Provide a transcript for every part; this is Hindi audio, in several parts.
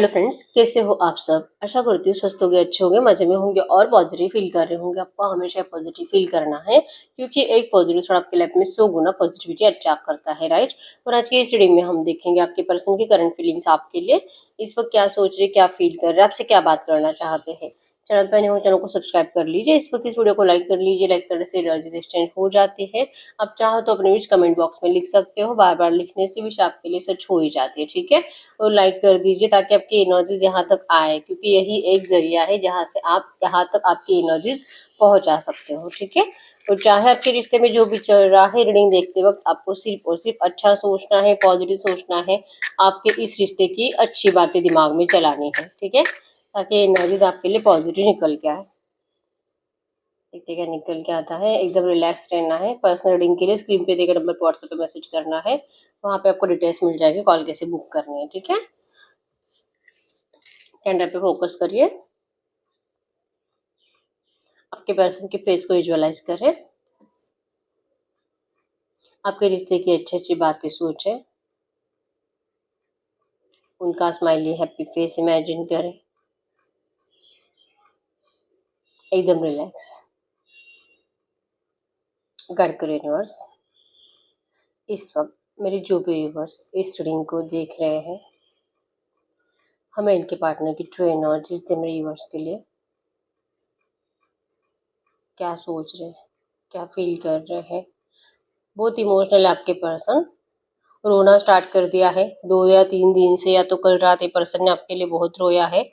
हेलो फ्रेंड्स, कैसे हो आप सब। आशा करती हूँ स्वस्थ होंगे, अच्छे होंगे, मजे में होंगे और पॉजिटिव फील कर रहे होंगे। आपको हमेशा पॉजिटिव फील करना है क्योंकि एक पॉजिटिव थॉट आपकी लाइफ में 100 गुना पॉजिटिविटी अट्रैक्ट करता है, राइट। और आज के इस रीडिंग में हम देखेंगे आपके पर्सन की करंट फीलिंग्स आपके लिए इस वक्त क्या सोच रहे, क्या फील कर रहे हैं, आपसे क्या बात करना चाहते हैं। चैनल पर नए हो चैनल को सब्सक्राइब कर लीजिए। इस वक्त इस वीडियो को लाइक कर लीजिए। लाइक करने से एनर्जीज एक्सचेंज हो जाती है। आप चाहो तो अपने विश कमेंट बॉक्स में लिख सकते हो। बार बार लिखने से विश आपके लिए सच हो ही जाती है, ठीक है। और लाइक कर दीजिए ताकि आपकी एनर्जीज यहाँ तक आए, क्योंकि यही एक जरिया है जहाँ से आप यहाँ तक आपकी एनर्जीज पहुँचा सकते हो, ठीक है। और चाहे आपके रिश्ते में जो भी चल रहा है, रीडिंग देखते वक्त आपको सिर्फ और सिर्फ अच्छा सोचना है, पॉजिटिव सोचना है। आपके इस रिश्ते की अच्छी बातें दिमाग में चलानी है, ठीक है, ताकि एनर्जीज आपके लिए पॉजिटिव निकल के आए। देखते क्या निकल के आता है। एकदम रिलैक्स रहना है। पर्सनल रीडिंग के लिए स्क्रीन पे देखे नंबर पर व्हाट्सएप पे मैसेज करना है। वहाँ पे आपको डिटेल्स मिल जाएगी, कॉल कैसे बुक करनी है, ठीक है। कैंडल पे फोकस करिए। आपके पर्सन के फेस को विजुअलाइज करें। आपके रिश्ते की अच्छी अच्छी बातें सोचें। उनका स्माइली हैप्पी फेस इमेजिन करें। एकदम रिलैक्स। गाइड करो यूनिवर्स। इस वक्त मेरे जो भी व्यूवर्स इस रीडिंग को देख रहे हैं, हमें इनके पार्टनर की ट्रू एनर्जीज दे मेरे व्यूवर्स के लिए। क्या सोच रहे हैं, क्या फील कर रहे हैं। बहुत इमोशनल है आपके पर्सन। रोना स्टार्ट कर दिया है 2 या 3 दिन से, या तो कल रात ये पर्सन ने आपके लिए बहुत रोया है।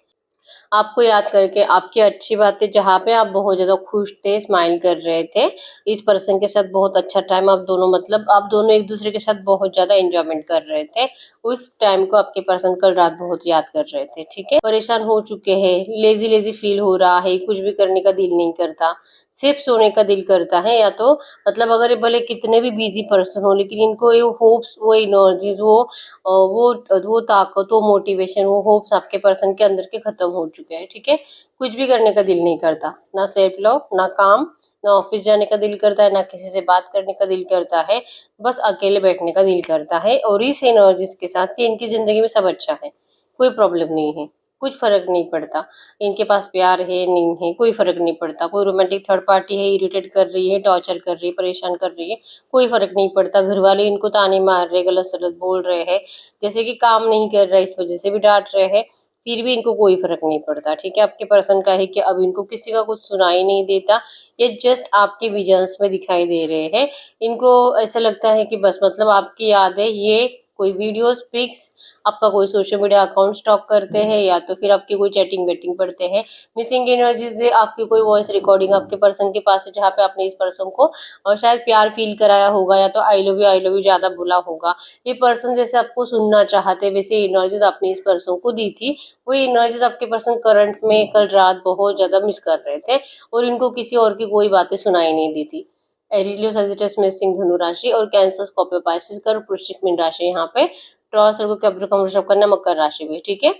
आपको याद करके, आपकी अच्छी बातें जहाँ पे आप बहुत ज्यादा खुश थे, स्माइल कर रहे थे, इस पर्सन के साथ बहुत अच्छा टाइम आप दोनों, मतलब आप दोनों एक दूसरे के साथ बहुत ज्यादा एंजॉयमेंट कर रहे थे। उस टाइम को आपके पर्सन कल रात बहुत याद कर रहे थे, ठीक है। परेशान हो चुके हैं, लेजी लेजी फील हो रहा है, कुछ भी करने का दिल नहीं करता, सिर्फ सोने का दिल करता है। या तो मतलब अगर ये भले कितने भी बिजी पर्सन हो, लेकिन इनको ये होप्स, वो एनर्जीज, वो ताकत, वो मोटिवेशन, वो होप्स आपके पर्सन के अंदर के खत्म हो चुके हैं, ठीक है। कुछ भी करने का दिल नहीं करता, ना सेल्फ लव, ना काम, ना ऑफिस जाने का दिल करता है, ना किसी से बात करने का दिल करता है। बस अकेले बैठने का दिल करता है। और इस एनर्जीज के साथ कि इनकी जिंदगी में सब अच्छा है, कोई प्रॉब्लम नहीं है, कुछ फर्क नहीं पड़ता। इनके पास प्यार है नहीं है, कोई फर्क नहीं पड़ता। कोई रोमांटिक थर्ड पार्टी है, इरिटेट कर रही है, टॉर्चर कर रही है, परेशान कर रही है, कोई फर्क नहीं पड़ता। घर वाले इनको ताने मार रहे, गलत सलत बोल रहे हैं, जैसे कि काम नहीं कर रहा, इस वजह से भी डांट रहे हैं, फिर भी इनको कोई फर्क नहीं पड़ता, ठीक है। आपके पर्सन का है कि अब इनको किसी का कुछ सुनाई नहीं देता। ये जस्ट आपके विजन्स में दिखाई दे रहे हैं। इनको ऐसा लगता है कि बस मतलब आपकी याद है, ये कोई वीडियोस, पिक्स, आपका कोई सोशल मीडिया अकाउंट स्टॉक करते हैं, या तो फिर आपकी कोई चैटिंग वेटिंग पढ़ते हैं। मिसिंग एनर्जी से आपकी कोई वॉइस रिकॉर्डिंग आपके पर्सन के पास है, जहाँ पे आपने इस पर्सन को शायद प्यार फील कराया होगा, या तो आई लव यू ज्यादा बोला होगा। ये पर्सन जैसे आपको सुनना चाहते, वैसे एनर्जीज आपने इस पर्सन को दी थी। वो एनर्जीज आपके पर्सन करंट में कल रात बहुत ज्यादा मिस कर रहे थे, और इनको किसी और की कोई बातें सुनाई नहीं दी थी। एरिलियो सजिटस में सिंह धनु राशि, और कैंसर स्कॉर्पियो पाइसेस कर वृश्चिक मीन राशि यहाँ पे, टॉरस और कैप्रिकॉर्न वृषभ कन्या मकर राशि में, ठीक है।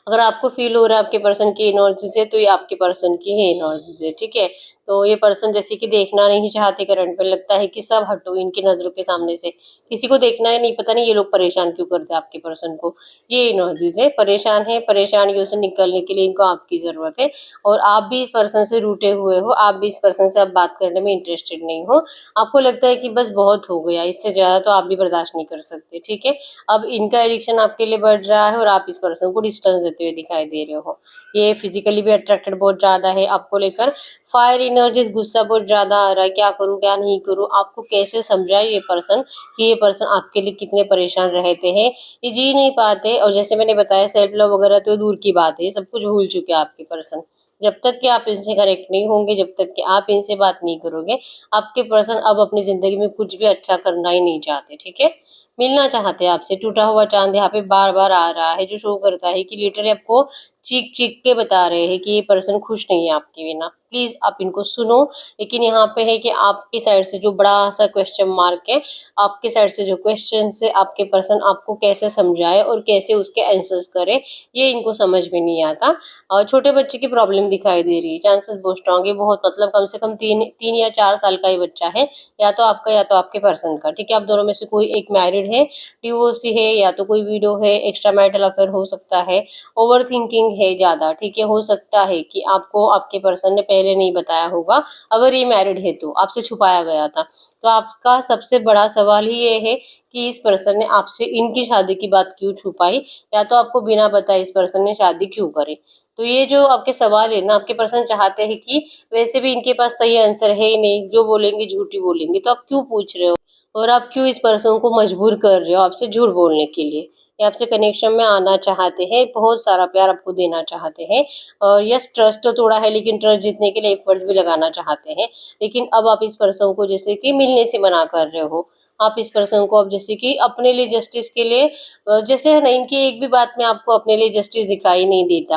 अगर आपको फील हो रहा है आपके पर्सन की एनर्जी से, तो ये आपके पर्सन की है एनर्जी से, ठीक है। तो ये पर्सन जैसे कि देखना नहीं चाहते करंट में, लगता है कि सब हटो इनकी नजरों के सामने से, किसी को देखना ही नहीं। पता नहीं ये लोग परेशान क्यों करते हैं आपके पर्सन को। ये एनर्जीज है, परेशान है, परेशानियों से निकलने के लिए इनको आपकी जरूरत है। और आप भी इस पर्सन से रूठे हुए हो, आप भी इस पर्सन से अब बात करने में इंटरेस्टेड नहीं हो। आपको लगता है कि बस बहुत हो गया, इससे ज्यादा तो आप भी बर्दाश्त नहीं कर सकते, ठीक है। अब इनका एडिक्शन आपके लिए बढ़ रहा है, और आप इस पर्सन को डिस्टेंस देते हुए दिखाई दे रहे हो। ये फिजिकली भी अट्रैक्टेड बहुत ज्यादा है आपको लेकर। फायर एनर्जीज, गुस्सा बहुत ज्यादा आ रहा है, क्या करूं क्या नहीं करूं। आपको कैसे समझाए ये पर्सन कि ये पर्सन आपके लिए कितने परेशान रहते हैं, ये जी नहीं पाते। और जैसे मैंने बताया सेल्फ लव वगैरह तो दूर की बात है, सब कुछ भूल चुके हैं आपके पर्सन। जब तक कि आप इनसे कनेक्ट नहीं होंगे, जब तक कि आप इनसे बात नहीं करोगे, आपके पर्सन अब अपनी जिंदगी में कुछ भी अच्छा करना ही नहीं चाहते, ठीक है। मिलना चाहते हैं आपसे। टूटा हुआ चांद यहाँ पे बार बार आ रहा है, जो शो करता है कि लिटरली आपको चीख चीख के बता रहे हैं कि ये पर्सन खुश नहीं है आपके बिना। प्लीज आप इनको सुनो। लेकिन यहाँ पे है कि आपके साइड से जो बड़ा सा क्वेश्चन मार्क है, आपके साइड से जो क्वेश्चन है, आपके पर्सन आपको कैसे समझाए और कैसे उसके आंसर्स करे, ये इनको समझ में नहीं आता। और छोटे बच्चे की प्रॉब्लम दिखाई दे रही है, चांसेस बहुत स्ट्रांग है, बहुत मतलब कम से कम 3 या 4 साल का ही बच्चा है, या तो आपका या तो आपके पर्सन का। ठीक है, आप दोनों में से कोई एक मैरिड है, डिवोर्सी है, या तो कोई विडो है, एक्स्ट्रा मैरिटल अफेयर हो सकता है, ओवर थिंकिंग है ज्यादा। ठीक है, हो सकता है कि आपको आपके पर्सन ने पहले नहीं बताया होगा, अगर ये मैरिड है तो आपसे छुपाया गया था। तो आपका सबसे बड़ा सवाल ही ये है कि इस पर्सन ने आपसे इनकी शादी की बात क्यों छुपाई, या तो आपको बिना बताए इस पर्सन ने शादी क्यों करी। तो ये जो आपके सवाल है ना, आपके पर्सन चाहते हैं कि वैसे भी इनके पास सही आंसर है ही नहीं, जो बोलेंगे झूठी बोलेंगे, तो आप क्यों पूछ रहे हो और आप क्यों इस पर्सन को मजबूर कर रहे हो आपसे झूठ बोलने के लिए। ये आपसे कनेक्शन में आना चाहते हैं, बहुत सारा प्यार आपको देना चाहते हैं, और यस ट्रस्ट तो थोड़ा है, लेकिन ट्रस्ट जीतने के लिए एफर्ट्स भी लगाना चाहते हैं। लेकिन अब आप इस पर्सन को जैसे कि मिलने से मना कर रहे हो। आप इस पर्सन को अब जैसे कि अपने लिए जस्टिस के लिए जैसे है ना, इनकी एक भी बात में आपको अपने लिए जस्टिस दिखाई नहीं देता।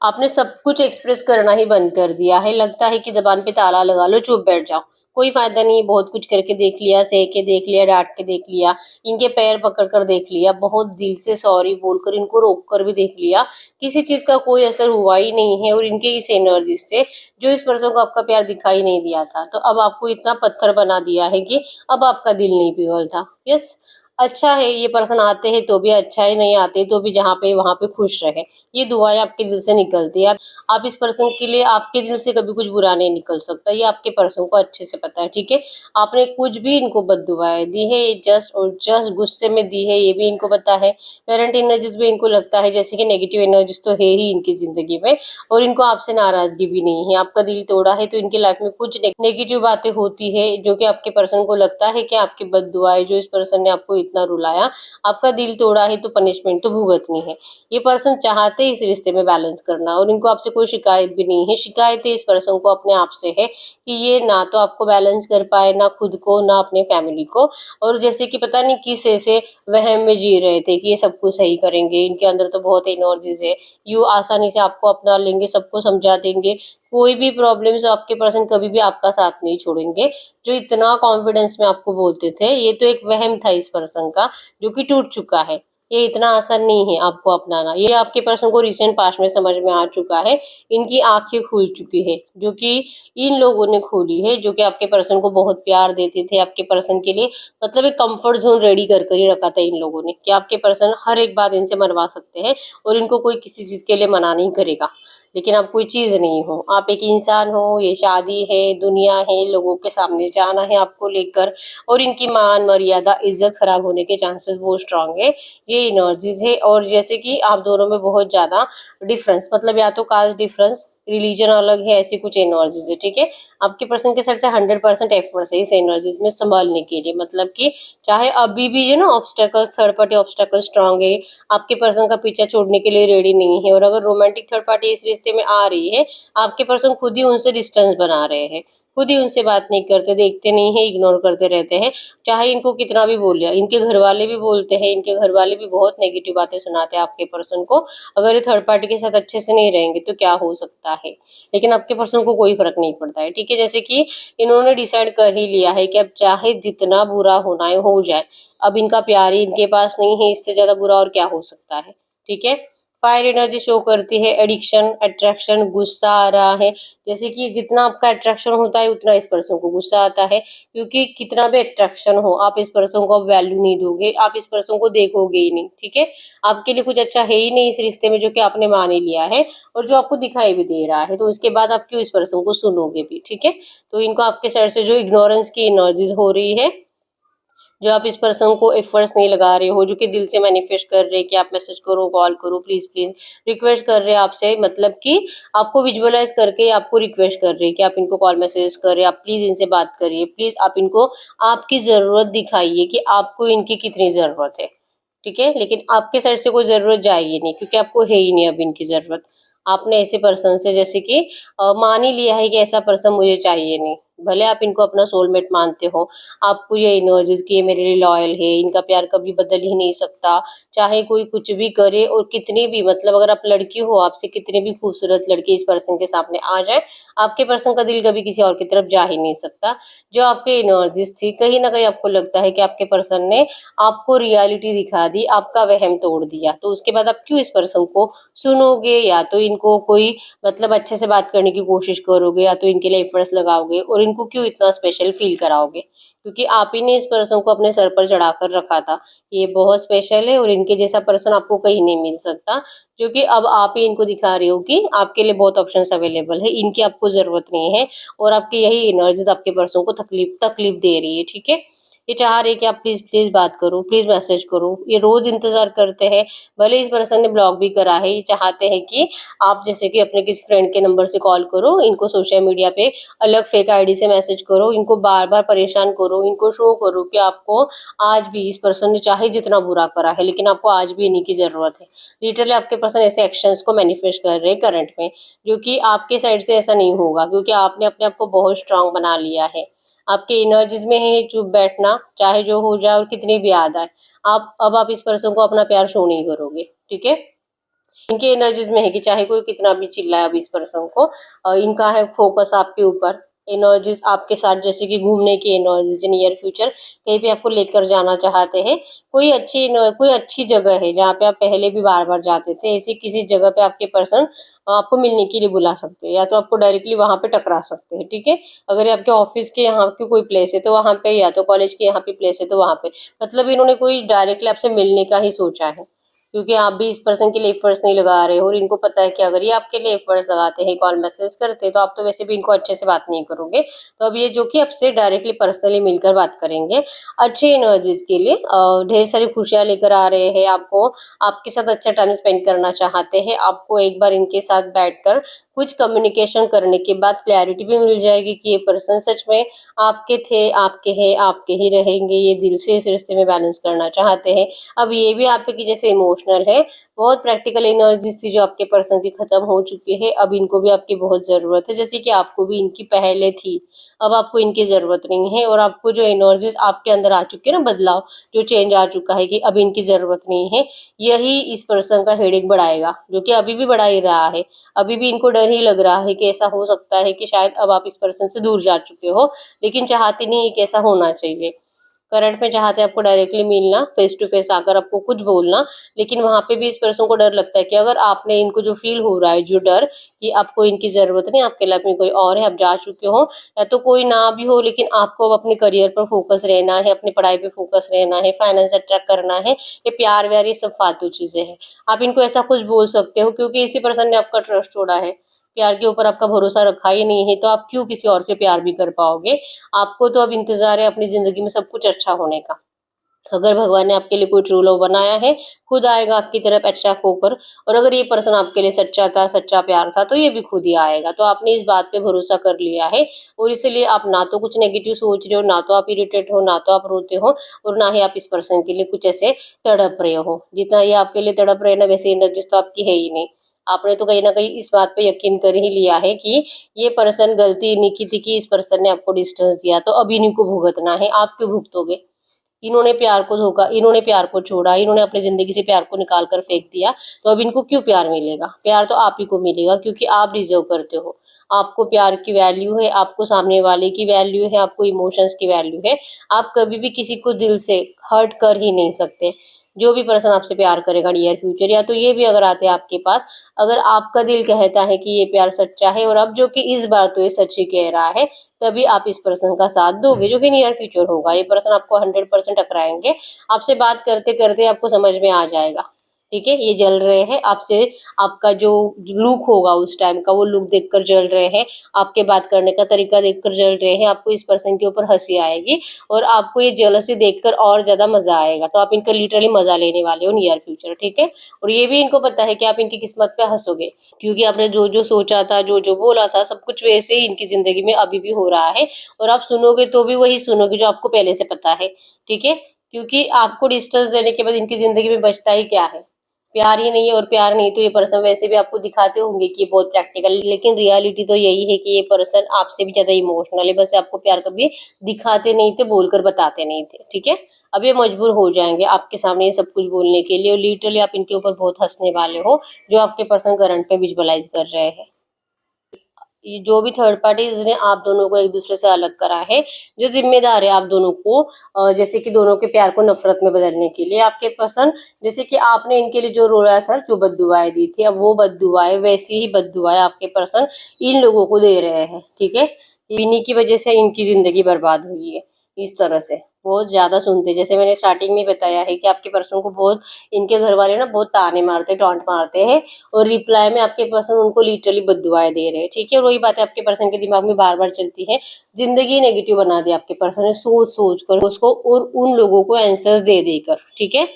आपने सब कुछ एक्सप्रेस करना ही बंद कर दिया है, लगता है कि जबान पे ताला लगा लो, चुप बैठ जाओ, कोई फायदा नहीं। बहुत कुछ करके देख लिया, सह के देख लिया, डांट के देख लिया, इनके पैर पकड़ कर देख लिया, बहुत दिल से सॉरी बोलकर इनको रोक कर भी देख लिया, किसी चीज का कोई असर हुआ ही नहीं है। और इनके इस एनर्जी से जो इस पर्सन को आपका प्यार दिखाई नहीं दिया था, तो अब आपको इतना पत्थर बना दिया है कि अब आपका दिल नहीं पिघलता। यस, अच्छा है ये पर्सन आते हैं तो भी अच्छा है, नहीं आते तो भी जहाँ पे वहां पे खुश रहे, ये दुआएं आपके दिल से निकलती है। आप इस पर्सन के लिए आपके दिल से कभी कुछ बुरा नहीं निकल सकता, ये आपके पर्सन को अच्छे से पता है। ठीक है, आपने कुछ भी इनको बद्दुआएं दी है, ये जस्ट और जस्ट गुस्से में दी है, ये भी इनको पता है। करंट एनर्जीज भी इनको लगता है जैसे कि नेगेटिव एनर्जीज तो है ही इनकी जिंदगी में, और इनको आपसे नाराजगी भी नहीं है। आपका दिल तोड़ा है तो इनकी लाइफ में कुछ नेगेटिव बातें होती है, जो कि आपके पर्सन को लगता है कि आपकी बद्दुआएं, जो इस पर्सन ने आपको इतना रुलाया, आपका दिल तोड़ा है, तो पनिशमेंट तो भुगतनी है। ये पर्सन चाहते हैं इस रिश्ते में बैलेंस करना, और इनको आपसे कोई शिकायत भी नहीं है। शिकायत इस पर्सन को अपने आप से है कि ये ना तो आपको बैलेंस कर पाए, ना खुद को, ना अपने फैमिली को, और जैसे कि पता नहीं किस ऐसे वहम में जी रहे थे कि ये सब कुछ सही करेंगे, इनके अंदर तो बहुत एनर्जीज है, यू आसानी से आपको अपना लेंगे, सबको समझा देंगे, कोई भी प्रॉब्लम्स आपके पर्सन कभी भी आपका साथ नहीं छोड़ेंगे। जो इतना कॉन्फिडेंस में आपको बोलते थे, ये तो एक वहम था इस पर्सन का, जो कि टूट चुका है। ये इतना आसान नहीं है आपको अपनाना, ये आपके पर्सन को रिसेंट पास्ट में समझ में आ चुका है। इनकी आंखें खुल चुकी है, जो कि इन लोगों ने खोली है, जो कि आपके पर्सन को बहुत प्यार देते थे। आपके पर्सन के लिए मतलब एक कंफर्ट जोन रेडी कर ही रखा था इन लोगों ने, कि आपके पर्सन हर एक बात इनसे मनवा सकते हैं, और इनको कोई किसी चीज के लिए मना नहीं करेगा। लेकिन आप कोई चीज नहीं हो, आप एक इंसान हो, ये शादी है, दुनिया है, लोगों के सामने जाना है आपको लेकर, और इनकी मान मर्यादा इज्जत खराब होने के चांसेस बहुत स्ट्रांग है। ये एनर्जीज है, और जैसे कि आप दोनों में बहुत ज्यादा डिफरेंस, मतलब या तो कास्ट डिफरेंस, रिलीजन अलग है, ऐसी कुछ एनर्जीज है। ठीक है, आपके पर्सन के साइड से 100% एफर्ट्स है इस एनर्जीज में संभालने के लिए, मतलब कि चाहे अभी भी ये ना obstacles, third party obstacle strong है, आपके पर्सन का पीछा छोड़ने के लिए रेडी नहीं है। और अगर रोमांटिक थर्ड पार्टी इस रिश्ते में आ रही है, आपके पर्सन खुद ही उनसे डिस्टेंस बना रहे हैं, खुद ही उनसे बात नहीं करते, देखते नहीं है, इग्नोर करते रहते हैं, चाहे इनको कितना भी बोल लिया। इनके घर वाले भी बोलते हैं, इनके घर वाले भी बहुत नेगेटिव बातें सुनाते हैं आपके पर्सन को। अगर ये थर्ड पार्टी के साथ अच्छे से नहीं रहेंगे तो क्या हो सकता है, लेकिन आपके पर्सन को कोई फर्क नहीं पड़ता है। ठीक है, जैसे कि इन्होंने डिसाइड कर ही लिया है कि अब चाहे जितना बुरा होना है हो जाए, अब इनका प्यार ही इनके पास नहीं है, इससे ज्यादा बुरा और क्या हो सकता है। ठीक है, फायर एनर्जी शो करती है एडिक्शन, अट्रैक्शन, गुस्सा आ रहा है, जैसे कि जितना आपका अट्रैक्शन होता है उतना इस पर्सन को गुस्सा आता है, क्योंकि कितना भी अट्रैक्शन हो, आप इस पर्सन को वैल्यू नहीं दोगे, आप इस पर्सन को देखोगे ही नहीं। ठीक है, आपके लिए कुछ अच्छा है ही नहीं इस रिश्ते में, जो कि आपने मान ही लिया है और जो आपको दिखाई भी दे रहा है, तो उसके बाद आप क्यों इस पर्सन को सुनोगे भी। ठीक है, तो इनको आपके साइड से जो इग्नोरेंस की एनर्जीज हो रही है, जो आप इस पर्सन को एफर्ट्स नहीं लगा रहे हो, जो कि दिल से मैनिफेस्ट कर रहे हैं कि आप मैसेज करो, कॉल करो, प्लीज प्लीज रिक्वेस्ट कर रहे हैं आपसे, मतलब कि आपको विजुअलाइज करके आपको रिक्वेस्ट कर रहे हैं कि आप इनको कॉल मैसेज करें, आप प्लीज इनसे बात करिए, प्लीज आप इनको आपकी जरूरत दिखाइए कि आपको इनकी कितनी जरूरत है। ठीक है, लेकिन आपके साइड से कोई जरूरत जाएगी नहीं, क्योंकि आपको है ही नहीं अब इनकी जरूरत। आपने ऐसे पर्सन से जैसे कि मान ही लिया है कि ऐसा पर्सन मुझे चाहिए नहीं। भले आप इनको अपना सोलमेट मानते हो, आपको ये एनर्जीज कि ये मेरे लिए लॉयल है, इनका प्यार कभी बदल ही नहीं सकता, चाहे कोई कुछ भी करे और कितनी भी मतलब अगर आप लड़की हो, आपसे कितनी भी खूबसूरत लड़की इस पर्सन के सामने आ जाए, आपके पर्सन का दिल कभी किसी और की तरफ जा ही नहीं सकता। जो आपके एनर्जीज थी, कहीं ना कहीं आपको लगता है कि आपके पर्सन ने आपको रियलिटी दिखा दी, आपका वहम तोड़ दिया, तो उसके बाद आप क्यों इस पर्सन को सुनोगे, या तो इनको कोई मतलब अच्छे से बात करने की कोशिश करोगे, या तो इनके लिए एफर्ट्स लगाओगे और इनको क्यों इतना स्पेशल फील कराओगे, क्योंकि आप ही ने इस पर्सन को अपने सर पर चढ़ाकर रखा था। ये बहुत स्पेशल है और इनके जैसा पर्सन आपको कहीं नहीं मिल सकता, जो कि अब आप ही इनको दिखा रहे हो कि आपके लिए बहुत ऑप्शंस अवेलेबल है, इनकी आपको जरूरत नहीं है और आपकी यही एनर्जीज आपके पर्सन को तकलीफ तकलीफ दे रही है। ठीक है, ये चाह रहे कि आप प्लीज प्लीज बात करो, प्लीज मैसेज करो, ये रोज इंतजार करते हैं। भले इस पर्सन ने ब्लॉक भी करा है, ये चाहते हैं कि आप जैसे कि अपने किसी फ्रेंड के नंबर से कॉल करो, इनको सोशल मीडिया पे अलग फेक आईडी से मैसेज करो, इनको बार बार परेशान करो, इनको शो करो कि आपको आज भी इस पर्सन ने चाहे जितना बुरा करा है लेकिन आपको आज भी इन्हीं की जरूरत है। लिटरली आपके पर्सन ऐसे एक्शंस को मैनिफेस्ट कर रहे हैं करंट में, जो कि आपके साइड से ऐसा नहीं होगा, क्योंकि आपने अपने आप को बहुत स्ट्रांग बना लिया है। आपके एनर्जीज में है चुप बैठना, चाहे जो हो जाए और कितनी भी याद आए। आप इस पर्सन को अपना प्यार शो नहीं करोगे। ठीक है, इनके एनर्जीज में है कि चाहे कोई कितना भी चिल्लाए, अब इस पर्सन को इनका है फोकस आपके ऊपर। एनर्जीज आपके साथ जैसे कि घूमने की एनर्जीज, नियर फ्यूचर कहीं पे आपको लेकर जाना चाहते हैं। कोई अच्छी जगह है जहाँ पे आप पहले भी बार बार जाते थे, ऐसी किसी जगह पे आपके पर्सन आपको मिलने के लिए बुला सकते हैं, या तो आपको डायरेक्टली वहां पे टकरा सकते हैं। ठीक है, अगर ये आपके ऑफिस के यहाँ की कोई प्लेस है तो वहां पे, या तो कॉलेज के यहाँ पे प्लेस है तो वहां पे, मतलब इन्होंने कोई डायरेक्टली आपसे मिलने का ही सोचा है, क्योंकि आप भी इस पर्सन के लिए एफर्ट्स नहीं लगा रहे हो और इनको पता है कि अगर ये आपके लिए एफर्ट्स लगाते हैं, कॉल मैसेज करते हैं, तो आप तो वैसे भी इनको अच्छे से बात नहीं करोगे। तो अब ये जो कि आपसे डायरेक्टली पर्सनली मिलकर बात करेंगे, अच्छे एनर्जीज के लिए ढेर सारी खुशियां लेकर आ रहे हैं आपको, आपके साथ अच्छा टाइम स्पेंड करना चाहते हैं। आपको एक बार इनके साथ बैठकर कुछ कम्युनिकेशन करने के बाद क्लैरिटी भी मिल जाएगी कि ये पर्सन सच में आपके थे, आपके हैं, आपके ही रहेंगे, ये दिल से इस रिश्ते में बैलेंस करना चाहते हैं। अब ये भी आप पे की जैसे इमोशनल है, बहुत प्रैक्टिकल एनर्जीज थी जो आपके पर्सन की खत्म हो चुकी है, अब इनको भी आपकी बहुत जरूरत है, जैसे कि आपको भी इनकी पहले थी। अब आपको इनकी जरूरत नहीं है और आपको जो एनर्जीज आपके अंदर आ चुकी है ना, बदलाव जो चेंज आ चुका है कि अब इनकी जरूरत नहीं है, यही इस पर्सन का हेडेक बढ़ाएगा, जो कि अभी भी बढ़ा ही रहा है। अभी भी इनको डर ही लग रहा है कि ऐसा हो सकता है कि शायद अब आप इस पर्सन से दूर जा चुके हो, लेकिन चाहते नहीं कि ऐसा होना चाहिए। करंट में चाहते हैं आपको डायरेक्टली मिलना, फेस टू फेस आकर आपको कुछ बोलना, लेकिन वहां पे भी इस पर्सन को डर लगता है कि अगर आपने इनको जो फील हो रहा है, जो डर कि आपको इनकी जरूरत नहीं, आपके लाइफ में कोई और है, आप जा चुके हो, या तो कोई ना भी हो, लेकिन आपको अब अपने करियर पर फोकस रहना है, अपनी पढ़ाई पे फोकस रहना है, फाइनेंस अट्रैक्ट करना है, ये प्यार व्यार ये सब फालतू चीजें हैं। आप इनको ऐसा कुछ बोल सकते हो, क्योंकि इसी पर्सन ने आपका ट्रस्ट तोड़ा है, प्यार के ऊपर आपका भरोसा रखा ही नहीं है, तो आप क्यों किसी और से प्यार भी कर पाओगे। आपको तो अब इंतजार है अपनी जिंदगी में सब कुछ अच्छा होने का। अगर भगवान ने आपके लिए कोई ट्रू लव बनाया है, खुद आएगा आपकी तरफ अट्रैक्ट होकर। और अगर ये पर्सन आपके लिए सच्चा था, सच्चा प्यार था, तो ये भी खुद ही आएगा। तो आपने इस बात पे भरोसा कर लिया है और इसलिए आप ना तो कुछ नेगेटिव सोच रहे हो, ना तो आप इरिटेट हो, ना तो आप रोते हो, और ना ही आप इस पर्सन के लिए कुछ ऐसे तड़प रहे हो। जितना ये आपके लिए तड़प रहे ना, वैसे एनर्जीज तो आपकी है ही नहीं। आपने तो कहीं ना कहीं इस बात पे यकीन कर ही लिया है कि ये पर्सन गलती इन्हीं की थी कि इस पर्सन ने आपको डिस्टेंस दिया, तो अब इन्हीं को भुगतना है। आप क्यों भुगतोगे? इन्होंने प्यार को धोखा, इन्होंने प्यार को छोड़ा, इन्होंने अपनी जिंदगी से प्यार को निकाल कर फेंक दिया, तो अब इनको क्यों प्यार मिलेगा? प्यार तो आप ही को मिलेगा, क्योंकि आप डिजर्व करते हो। आपको प्यार की वैल्यू है, आपको सामने वाले की वैल्यू है, आपको इमोशंस की वैल्यू है। आप कभी भी किसी को दिल से हर्ट कर ही नहीं सकते। जो भी पर्सन आपसे प्यार करेगा नियर फ्यूचर, या तो ये भी अगर आते हैं आपके पास, अगर आपका दिल कहता है कि ये प्यार सच्चा है, और अब जो कि इस बार तो ये सच ही कह रहा है, तभी आप इस पर्सन का साथ दोगे, जो कि नियर फ्यूचर होगा। ये पर्सन आपको 100% टकराएंगे। आपसे बात करते करते आपको समझ में आ जाएगा। ठीक है, ये जल रहे हैं आपसे, आपका जो लुक होगा उस टाइम का, वो लुक देखकर जल रहे हैं, आपके बात करने का तरीका देखकर जल रहे हैं। आपको इस पर्सन के ऊपर हंसी आएगी और आपको ये जेलसी देखकर और ज्यादा मजा आएगा। तो आप इनका लिटरली मजा लेने वाले हो नियर फ्यूचर। ठीक है, और ये भी इनको पता है कि आप इनकी किस्मत पे हंसोगे, क्योंकि आपने जो जो सोचा था, जो जो बोला था, सब कुछ वैसे ही इनकी जिंदगी में अभी भी हो रहा है। और आप सुनोगे तो भी वही सुनोगे जो आपको पहले से पता है। ठीक है, क्योंकि आपको डिस्टेंस देने के बाद इनकी जिंदगी में बचता ही क्या है? प्यार ही नहीं है, और प्यार नहीं तो ये पर्सन वैसे भी आपको दिखाते होंगे कि ये बहुत प्रैक्टिकल, लेकिन रियलिटी तो यही है कि ये पर्सन आपसे भी ज्यादा इमोशनल है। बस आपको प्यार कभी दिखाते नहीं थे, बोलकर बताते नहीं थे, ठीक है। अब ये मजबूर हो जाएंगे आपके सामने ये सब कुछ बोलने के लिए, और लिटरली आप इनके ऊपर बहुत हंसने वाले हो, जो आपके पर्सन करंट पे विजुअलाइज कर रहे हैं। ये जो भी थर्ड पार्टी जिसने आप दोनों को एक दूसरे से अलग करा है, जो जिम्मेदार है आप दोनों को जैसे कि दोनों के प्यार को नफरत में बदलने के लिए, आपके पसंद जैसे कि आपने इनके लिए जो रोया था, जो बद्दुआएं दी थी, अब वो बद्दुआएं वैसी ही बद्दुआएं आपके पर्सन इन लोगों को दे रहे हैं, ठीक है। इन्हीं की वजह से इनकी जिंदगी बर्बाद हुई है। इस तरह से बहुत ज्यादा सुनते, जैसे मैंने स्टार्टिंग में बताया है कि आपके पर्सन को बहुत इनके घर वाले ना बहुत ताने मारते, टॉन्ट मारते हैं, और रिप्लाई में आपके पर्सन उनको लिटरली बद्दुआएं दे रहे हैं, ठीक है। और वही बातें आपके पर्सन के दिमाग में बार बार चलती है, जिंदगी नेगेटिव बना दी आपके पर्सन ने सोच सोच कर उसको, और उन लोगों को आंसर्स दे देकर, ठीक है।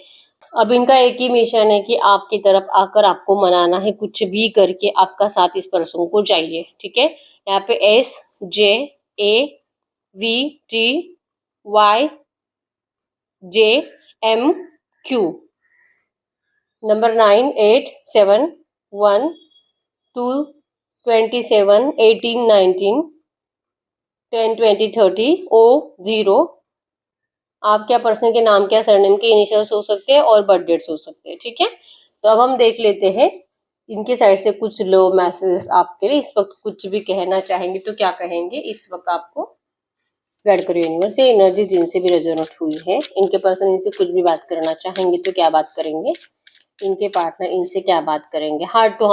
अब इनका एक ही मिशन है कि आपकी तरफ आकर आपको मनाना है, कुछ भी करके आपका साथ इस पर्सन को चाहिए, ठीक है। यहाँ पे SJAVTYJMQ नंबर 987112271819102030 आप क्या पर्सन के नाम क्या सरनेम के इनिशियल्स हो सकते हैं और बर्थ डेट्स हो सकते हैं, ठीक है। तो अब हम देख लेते हैं इनके साइड से कुछ लो मैसेजेस आपके लिए। इस वक्त कुछ भी कहना चाहेंगे तो क्या कहेंगे इस वक्त आपको? गाइड करो यूनिवर्स, ये एनर्जी जिनसे भी रेजोनेट हुई है, इनके पर्सन इनसे कुछ भी बात करना चाहेंगे तो क्या बात करेंगे? इनके पार्टनर इनसे क्या बात करेंगे? Heart to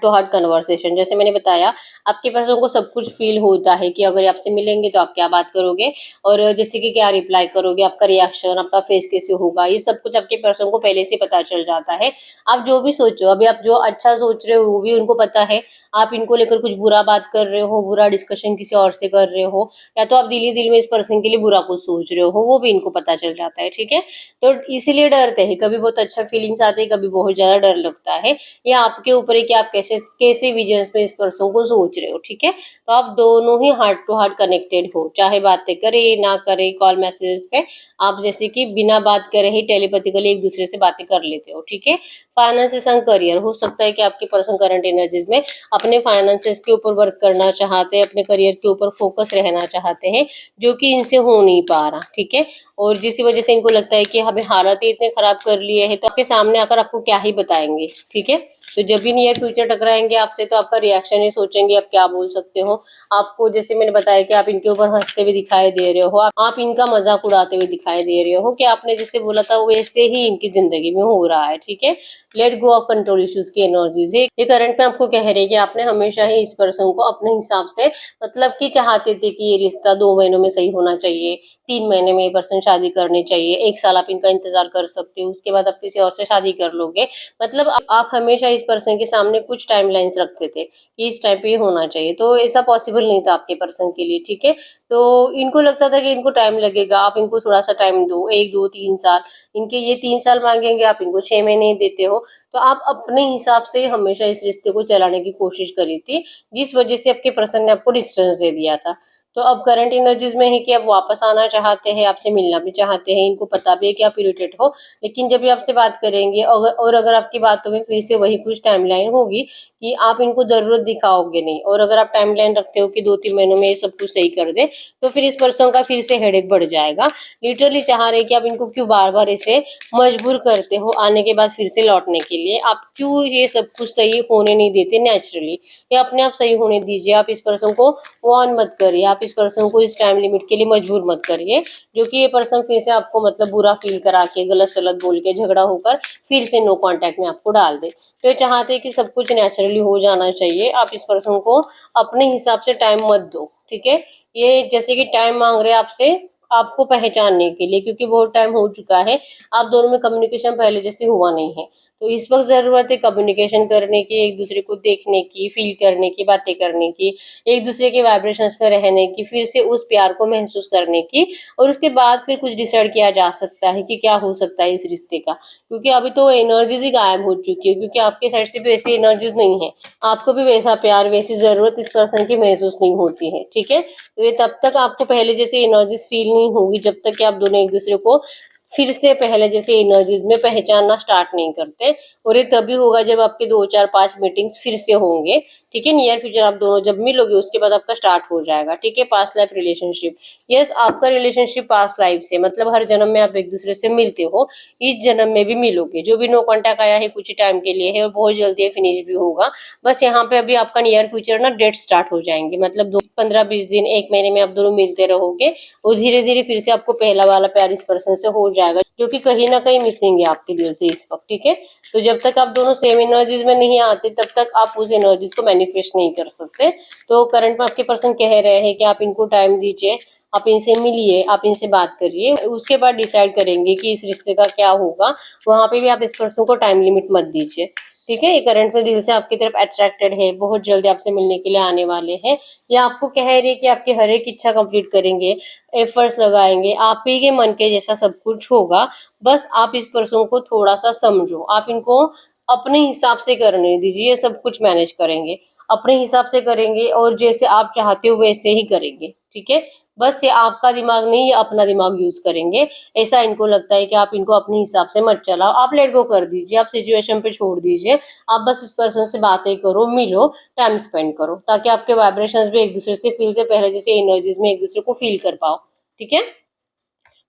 heart conversation. जैसे मैंने बताया आपके पर्सन को सब कुछ फील होता है कि अगर आपसे मिलेंगे तो आप क्या बात करोगे, और जैसे कि क्या रिप्लाई करोगे, आपका रिएक्शन, आपका फेस कैसे होगा, ये सब कुछ आपके पर्सन को पहले से पता चल जाता है। आप जो भी सोचो, अभी आप जो अच्छा सोच रहे हो वो भी उनको पता है। आप इनको लेकर कुछ बुरा बात कर रहे हो, बुरा डिस्कशन किसी और से कर रहे हो, या तो आप दिल ही दिल में इस पर्सन के लिए बुरा कुछ सोच रहे हो, वो भी इनको पता चल जाता है, ठीक है। तो इसीलिए डरते हैं, कभी बहुत अच्छा फीलिंग्स आते हैं, कभी बहुत ज्यादा डर लगता है। ये आपके ऊपर है कि आप कैसे कैसे विजन्स में इस पर्सन को सोच रहे हो, ठीक है। तो आप दोनों ही हार्ट टू हार्ट कनेक्टेड हो, चाहे बातें करे ना करे, कॉल मैसेज पे आप जैसे कि बिना बात करे ही टेलीपैथिकली एक दूसरे से बातें कर लेते हो, ठीक है। फाइनेंसिस एंड करियर, हो सकता है कि आपके पर्सन करंट एनर्जीज में अपने फाइनेंसेस के ऊपर वर्क करना चाहते हैं, अपने करियर के ऊपर फोकस रहना चाहते हैं, जो कि इनसे हो नहीं पा रहा, ठीक है। और जिस वजह से इनको लगता है कि हमें हालात ही इतने खराब कर लिए हैं, तो आपके सामने आकर आपको क्या ही बताएंगे, ठीक है। तो जब भी नियर फ्यूचर टकराएंगे आपसे तो आपका रिएक्शन ही सोचेंगे आप क्या बोल सकते हो। आपको जैसे मैंने बताया कि आप इनके ऊपर हंसते हुए दिखाई दे रहे हो, आप इनका मजाक उड़ाते हुए दिखाई दे रहे हो, कि आपने जैसे बोला था वैसे ही इनकी जिंदगी में हो रहा है, ठीक है। Let go of control issues की एनर्जीज है ये करंट में आपको कह रहे हैं कि आपने हमेशा ही इस पर्सन को अपने हिसाब से, मतलब कि चाहते थे कि ये रिश्ता 2 महीनों में सही होना चाहिए, 3 महीने में ये पर्सन शादी करनी चाहिए, 1 साल आप इनका इंतजार कर सकते हो, उसके बाद आप किसी और से शादी कर लोगे। मतलब आप हमेशा इस पर्सन के सामने कुछ टाइम लाइन्स रखते थे कि इस टाइम पे ये होना चाहिए, तो ऐसा पॉसिबल नहीं था आपके पर्सन के लिए, ठीक है। तो इनको लगता था कि इनको टाइम लगेगा, आप इनको थोड़ा सा टाइम दो, 1 2 3 साल। इनके ये 3 साल मांगेंगे, आप इनको 6 महीने देते हो। तो आप अपने हिसाब से हमेशा इस रिश्ते को चलाने की कोशिश करी थी, जिस वजह से आपके पर्सन ने आपको डिस्टेंस दे दिया था। तो अब करंट एनर्जीज में है कि आप वापस आना चाहते हैं, आपसे मिलना भी चाहते हैं, इनको पता भी है कि आप इरिटेट हो, लेकिन जब भी आपसे बात करेंगे और अगर आपकी बातों में फिर से वही कुछ टाइमलाइन होगी कि आप इनको जरूरत दिखाओगे नहीं, और अगर आप टाइमलाइन रखते हो कि 2 3 महीनों में ये सब कुछ सही कर दे, तो फिर इस पर्सन का फिर से हेडेक बढ़ जाएगा। लिटरली चाह रहे कि आप इनको क्यों बार बार ऐसे मजबूर करते हो आने के बाद फिर से लौटने के लिए, आप क्यों ये सब कुछ सही होने नहीं देते नेचुरली, या अपने आप सही होने दीजिए। आप इस पर्सन को वॉर्न मत करिए, आप इस पर्सन को इस टाइम लिमिट के लिए मजबूर मत करिए, जो कि ये पर्सन फिर से आपको मतलब बुरा फील करा के, गलत सलत बोल के, झगड़ा होकर फिर से नो कांटेक्ट में आपको डाल दे। तो ये चाहते हैं कि सब कुछ नेचुरली हो जाना चाहिए, आप इस पर्सन को अपने हिसाब से टाइम मत दो, ठीक है। ये जैसे कि टाइम मांग रहे हैं आपसे आपको पहचानने के लिए, क्योंकि बहुत टाइम हो चुका है, आप दोनों में कम्युनिकेशन पहले जैसे हुआ नहीं है। तो इस वक्त जरूरत है कम्युनिकेशन करने की, एक दूसरे को देखने की, फील करने की, बातें करने की, एक दूसरे के वाइब्रेशंस में रहने की, फिर से उस प्यार को महसूस करने की, और उसके बाद फिर कुछ डिसाइड किया जा सकता है कि क्या हो सकता है इस रिश्ते का। क्योंकि अभी तो एनर्जीज ही गायब हो चुकी है, क्योंकि आपके साइड से भी वैसी एनर्जीज नहीं है, आपको भी वैसा प्यार, वैसी जरूरत इस पर्सन की महसूस नहीं होती है, ठीक है। तो ये तब तक आपको पहले जैसे एनर्जीज फील नहीं होगी जब तक कि आप दोनों एक दूसरे को फिर से पहले जैसे एनर्जीज में पहचानना स्टार्ट नहीं करते। और ये तभी होगा जब आपके 2 4 5 मीटिंग्स फिर से होंगे, ठीक है। नियर फ्यूचर आप दोनों जब मिलोगे उसके बाद आपका स्टार्ट हो जाएगा, ठीक है। पास्ट लाइफ रिलेशनशिप, यस आपका रिलेशनशिप पास्ट लाइफ से, मतलब हर जन्म में आप एक दूसरे से मिलते हो, इस जन्म में भी मिलोगे। जो भी नो कांटेक्ट आया है कुछ ही टाइम के लिए है और बहुत जल्दी फिनिश भी होगा। बस यहाँ पे अभी आपका नियर फ्यूचर ना डेट स्टार्ट हो जाएंगे, मतलब 15 20 दिन 1 महीने में आप दोनों मिलते रहोगे और धीरे धीरे फिर से आपको पहला वाला प्यार इस पर्सन से हो जाएगा, जो कि कहीं ना कहीं मिसिंग है आपके दिल से इस वक्त, ठीक है। तो जब तक आप दोनों सेम एनर्जीज में नहीं आते तब तक आप उस एनर्जीज को मैनिफेस्ट नहीं कर सकते। तो करंट में आपके पर्सन कह रहे हैं कि आप इनको टाइम दीजिए, आप इनसे मिलिए, आप इनसे बात करिए, उसके बाद डिसाइड करेंगे कि इस रिश्ते का क्या होगा। वहां पे भी आप इस पर्सन को टाइम लिमिट मत दीजिए, ठीक है। ये करंट में दिल से आपकी तरफ अट्रैक्टेड है, बहुत जल्दी आपसे मिलने के लिए आने वाले हैं। या आपको कह रही है कि आपकी हर एक इच्छा कंप्लीट करेंगे, एफर्ट्स लगाएंगे, आप ही के मन के जैसा सब कुछ होगा। बस आप इस पर्सन को थोड़ा सा समझो, आप इनको अपने हिसाब से करने दीजिए, सब कुछ मैनेज करेंगे, अपने हिसाब से करेंगे और जैसे आप चाहते हो वैसे ही करेंगे, ठीक है। बस ये आपका दिमाग नहीं, ये अपना दिमाग यूज करेंगे। ऐसा इनको लगता है कि आप इनको अपने हिसाब से मत चलाओ, आप लेट गो कर दीजिए, आप सिचुएशन पे छोड़ दीजिए। आप बस इस पर्सन से बातें करो, मिलो, टाइम स्पेंड करो, ताकि आपके वाइब्रेशंस भी एक दूसरे से फील से पहले जैसे एनर्जीज में एक दूसरे को फील कर पाओ, ठीक है।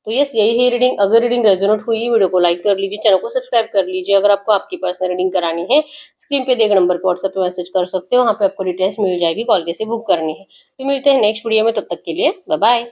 तो यस यही है रीडिंग। अगर रीडिंग रेजोनेट हुई वीडियो को लाइक कर लीजिए, चैनल को सब्सक्राइब कर लीजिए। अगर आपको आपकी पर्सनल रीडिंग करानी है, स्क्रीन पे देख नंबर पर व्हाट्सएप पे मैसेज कर सकते हो, वहाँ पे आपको डिटेल्स मिल जाएगी, कॉल कैसे बुक करनी है। तो मिलते हैं नेक्स्ट वीडियो में, तब तक के लिए बाय बाय।